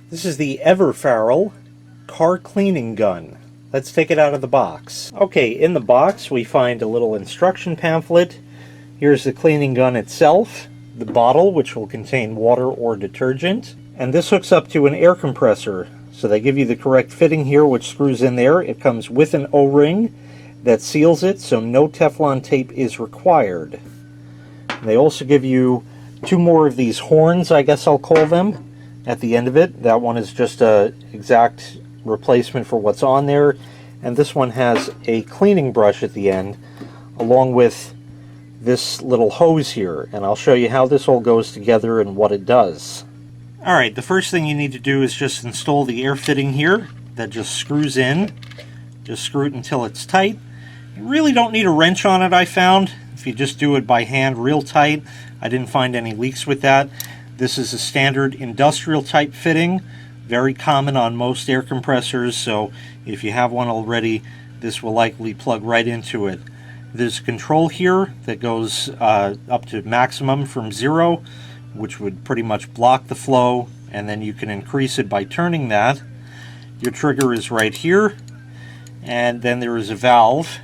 This is the Everfarel car cleaning gun. Let's take it out of the box. Okay, in the box we find a little instruction pamphlet. Here's the cleaning gun itself, the bottle, which will contain water or detergent, and this hooks up to an air compressor. So they give you the correct fitting here, which screws in there. It comes with an O-ring that seals it, so no Teflon tape is required. And they also give you two more of these horns, I guess I'll call them, at the end of it. That one is just a exact replacement for what's on there, and this one has a cleaning brush at the end along with this little hose here, and I'll show you how this all goes together and what it does. Alright, the first thing you need to do is just install the air fitting here that just screws in. Just screw it until it's tight. You really don't need a wrench on it, I found. If you just do it by hand real tight, I didn't find any leaks with that. This is a standard industrial type fitting, very common on most air compressors, so if you have one already, this will likely plug right into it. There's a control here that goes up to maximum from 0, which would pretty much block the flow, and then you can increase it by turning that. Your trigger is right here, and then there is a valve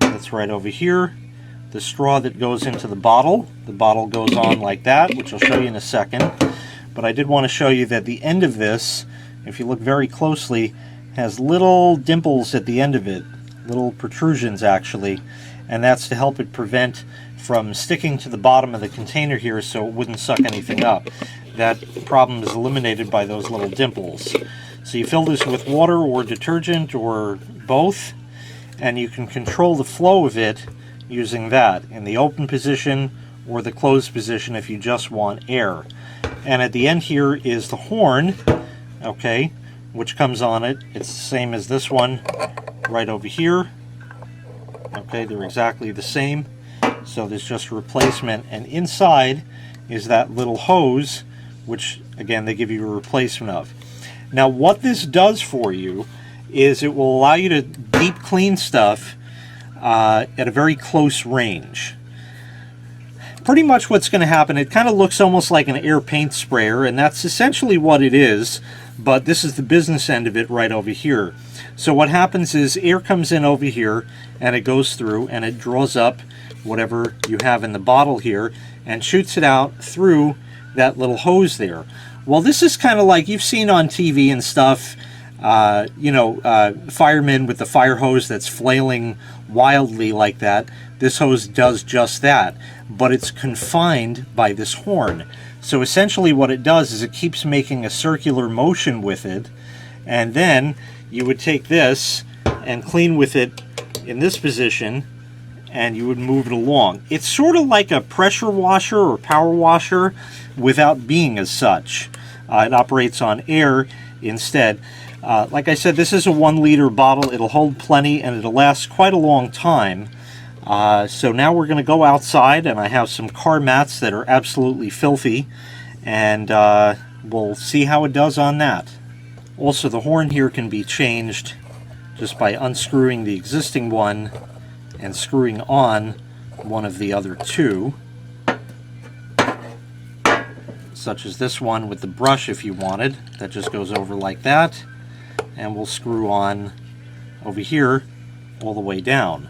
that's right over here. The straw that goes into the bottle goes on like that, which I'll show you in a second. But I did want to show you that the end of this, if you look very closely, has little dimples at the end of it, little protrusions actually, and that's to help it prevent from sticking to the bottom of the container here so it wouldn't suck anything up. That problem is eliminated by those little dimples. So you fill this with water or detergent or both, and you can control the flow of it using that in the open position or the closed position if you just want air. And at the end here is the horn, okay, which comes on it. It's the same as this one right over here. Okay, they're exactly the same. So there's just a replacement, and inside is that little hose, which again they give you a replacement of. Now what this does for you is it will allow you to deep clean stuff at a very close range. Pretty much what's going to happen, it kind of looks almost like an air paint sprayer, and that's essentially what it is, but this is the business end of it right over here. So what happens is air comes in over here and it goes through and it draws up whatever you have in the bottle here and shoots it out through that little hose there. Well, this is kind of like you've seen on TV and stuff, firemen with the fire hose that's flailing wildly like that. This hose does just that, but it's confined by this horn. So essentially what it does is it keeps making a circular motion with it, and then you would take this and clean with it in this position, and you would move it along. It's sort of like a pressure washer or power washer without being as such. It operates on air instead. Like I said, this is a 1 liter bottle. It'll hold plenty and it'll last quite a long time. So now we're going to go outside, and I have some car mats that are absolutely filthy, and we'll see how it does on that. Also, the horn here can be changed just by unscrewing the existing one and screwing on one of the other two, such as this one with the brush if you wanted. That just goes over like that, and we'll screw on over here all the way down.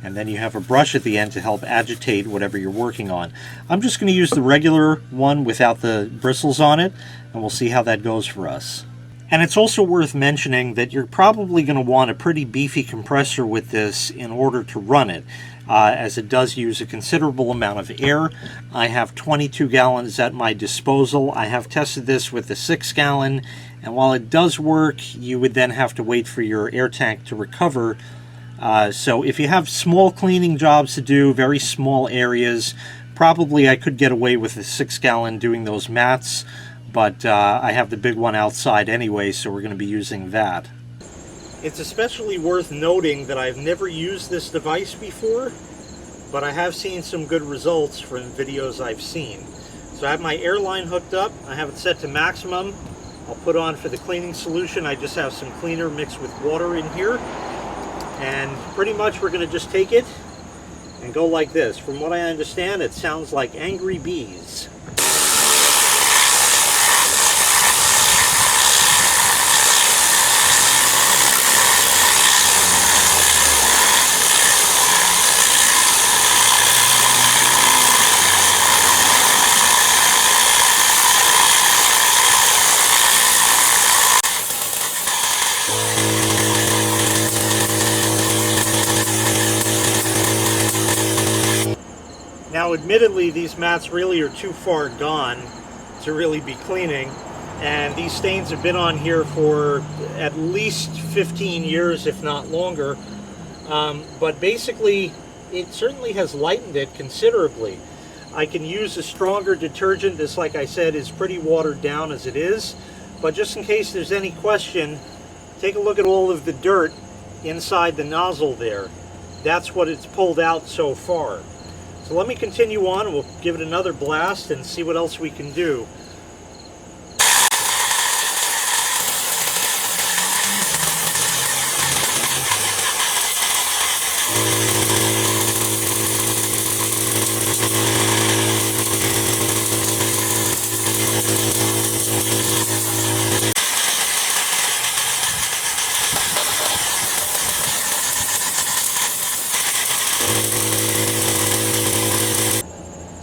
And then you have a brush at the end to help agitate whatever you're working on. I'm just going to use the regular one without the bristles on it, and we'll see how that goes for us. And it's also worth mentioning that you're probably going to want a pretty beefy compressor with this in order to run it, as it does use a considerable amount of air. I have 22 gallons at my disposal. I have tested this with a 6-gallon, and while it does work, you would then have to wait for your air tank to recover. So if you have small cleaning jobs to do, very small areas, probably I could get away with a 6-gallon doing those mats, but I have the big one outside anyway, so we're going to be using that. It's especially worth noting that I've never used this device before, but I have seen some good results from videos I've seen. So I have my air line hooked up. I have it set to maximum. I'll put on for the cleaning solution. I just have some cleaner mixed with water in here. And pretty much we're going to just take it and go like this. From what I understand, it sounds like angry bees. Now admittedly these mats really are too far gone to really be cleaning, and these stains have been on here for at least 15 years if not longer, but basically it certainly has lightened it considerably. I can use a stronger detergent. This, like I said, is pretty watered down as it is, but just in case there's any question, take a look at all of the dirt inside the nozzle there. That's what it's pulled out so far. So let me continue on. We'll give it another blast and see what else we can do.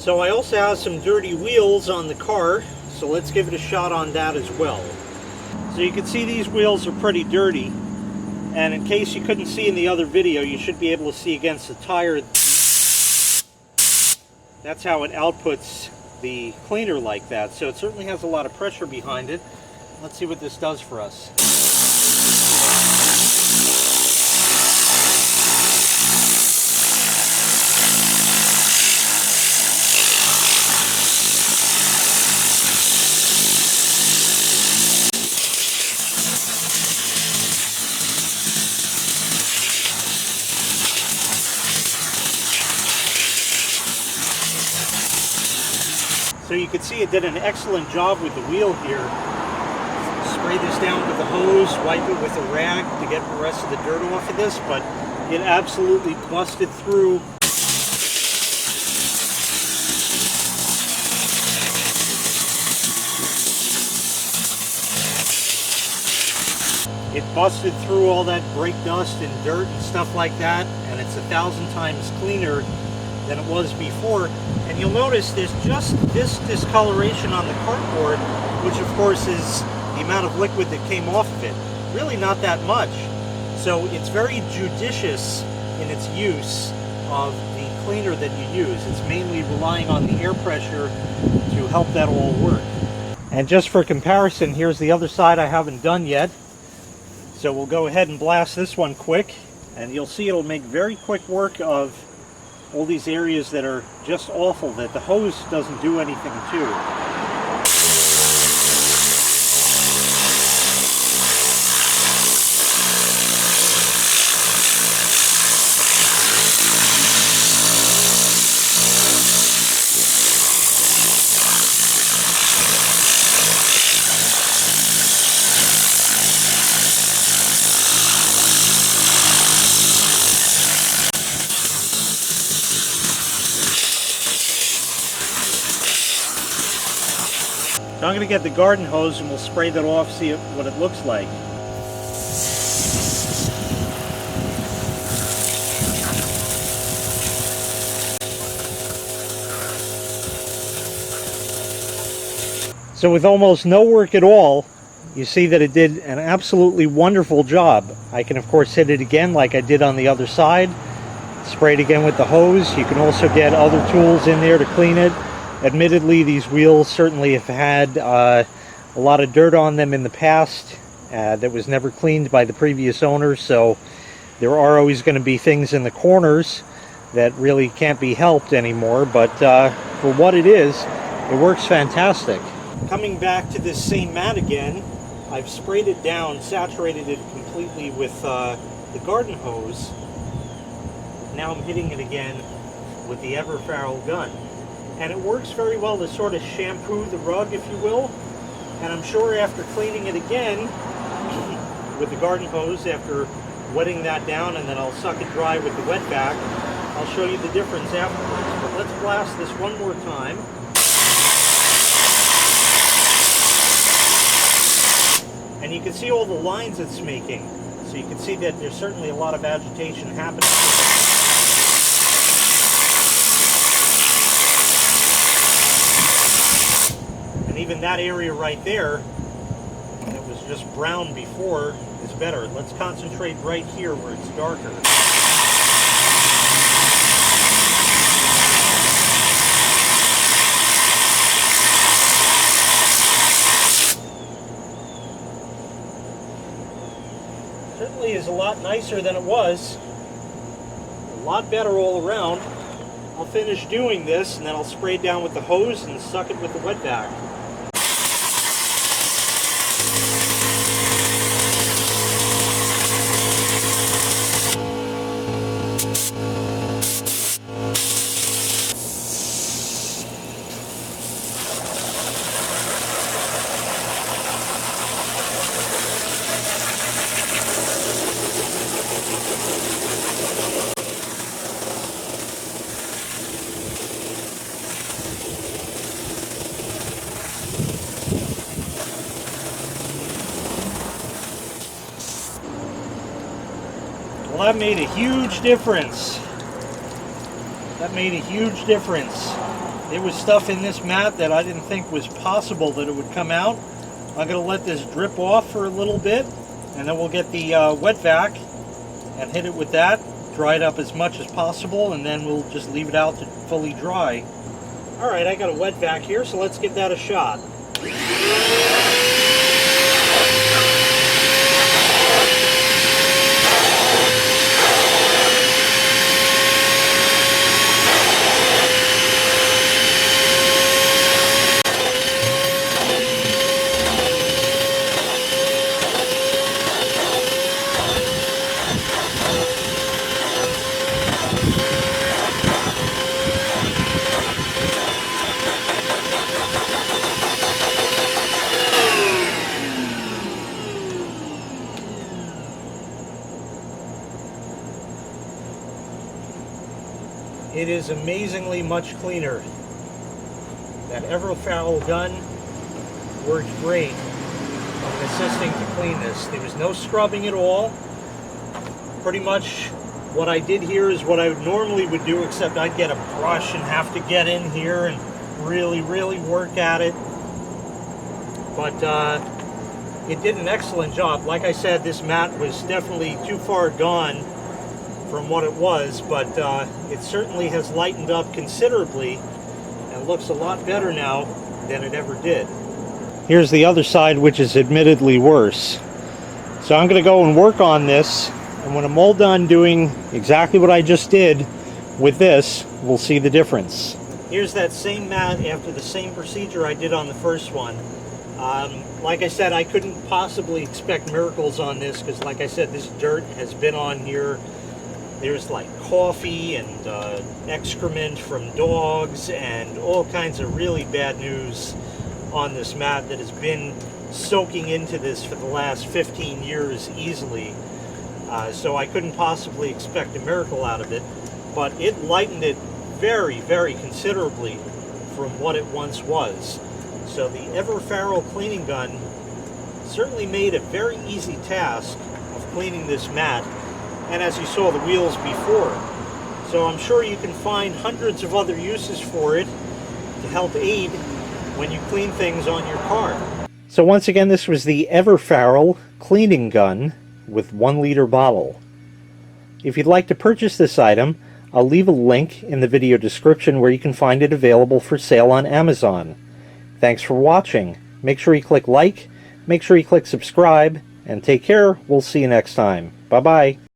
So I also have some dirty wheels on the car, so let's give it a shot on that as well. So you can see these wheels are pretty dirty, and in case you couldn't see in the other video, you should be able to see against the tire. That's how it outputs the cleaner like that, so it certainly has a lot of pressure behind it. Let's see what this does for us. So you can see it did an excellent job with the wheel here. Spray this down with the hose, wipe it with a rag to get the rest of the dirt off of this, but it absolutely busted through. It busted through all that brake dust and dirt and stuff like that, and it's 1,000 times cleaner than it was before. And you'll notice there's just this discoloration on the cardboard, which of course is the amount of liquid that came off of it. Really not that much. So it's very judicious in its use of the cleaner that you use. It's mainly relying on the air pressure to help that all work. And just for comparison, here's the other side I haven't done yet. So we'll go ahead and blast this one quick, and you'll see it'll make very quick work of all these areas that are just awful, that the hose doesn't do anything to. So I'm going to get the garden hose and we'll spray that off, see what it looks like. So with almost no work at all, you see that it did an absolutely wonderful job. I can of course hit it again like I did on the other side, spray it again with the hose. You can also get other tools in there to clean it. Admittedly, these wheels certainly have had a lot of dirt on them in the past that was never cleaned by the previous owners, so there are always going to be things in the corners that really can't be helped anymore, but for what it is, it works fantastic. Coming back to this same mat again, I've sprayed it down, saturated it completely with the garden hose. Now I'm hitting it again with the Everfarel gun. And it works very well to sort of shampoo the rug, if you will. And I'm sure after cleaning it again with the garden hose, after wetting that down, and then I'll suck it dry with the wet vac, I'll show you the difference afterwards. But let's blast this one more time. And you can see all the lines it's making. So you can see that there's certainly a lot of agitation happening. Even that area right there that was just brown before is better. Let's concentrate right here where it's darker. certainly is a lot nicer than it was. A lot better all around. I'll finish doing this and then I'll spray it down with the hose and suck it with the wet vac. Well, that made a huge difference. That made a huge difference. There was stuff in this mat that I didn't think was possible that it would come out. I'm going to let this drip off for a little bit, and then we'll get the wet vac and hit it with that, dry it up as much as possible, and then we'll just leave it out to fully dry. Alright, I got a wet vac here, so let's give that a shot. It is amazingly much cleaner. That Everfarel gun worked great in assisting to clean this. There was no scrubbing at all. Pretty much what I did here is what I normally would do, except I'd get a brush and have to get in here and really work at it. But it did an excellent job. Like I said, this mat was definitely too far gone from what it was, but it certainly has lightened up considerably and looks a lot better now than it ever did. Here's the other side, which is admittedly worse. So I'm going to go and work on this, and when I'm all done doing exactly what I just did with this, we'll see the difference. Here's that same mat after the same procedure I did on the first one. Like I said, I couldn't possibly expect miracles on this because, like I said, this dirt has been on here. There's like coffee and excrement from dogs and all kinds of really bad news on this mat that has been soaking into this for the last 15 years easily. So I couldn't possibly expect a miracle out of it, but it lightened it very considerably from what it once was. So the Everfarel cleaning gun certainly made a very easy task of cleaning this mat. And as you saw, the wheels before. So I'm sure you can find hundreds of other uses for it to help aid when you clean things on your car. So once again, this was the Everfarel cleaning gun with 1 liter bottle. If you'd like to purchase this item, I'll leave a link in the video description where you can find it available for sale on Amazon. Thanks for watching. Make sure you click like, make sure you click subscribe, and take care. We'll see you next time. Bye-bye.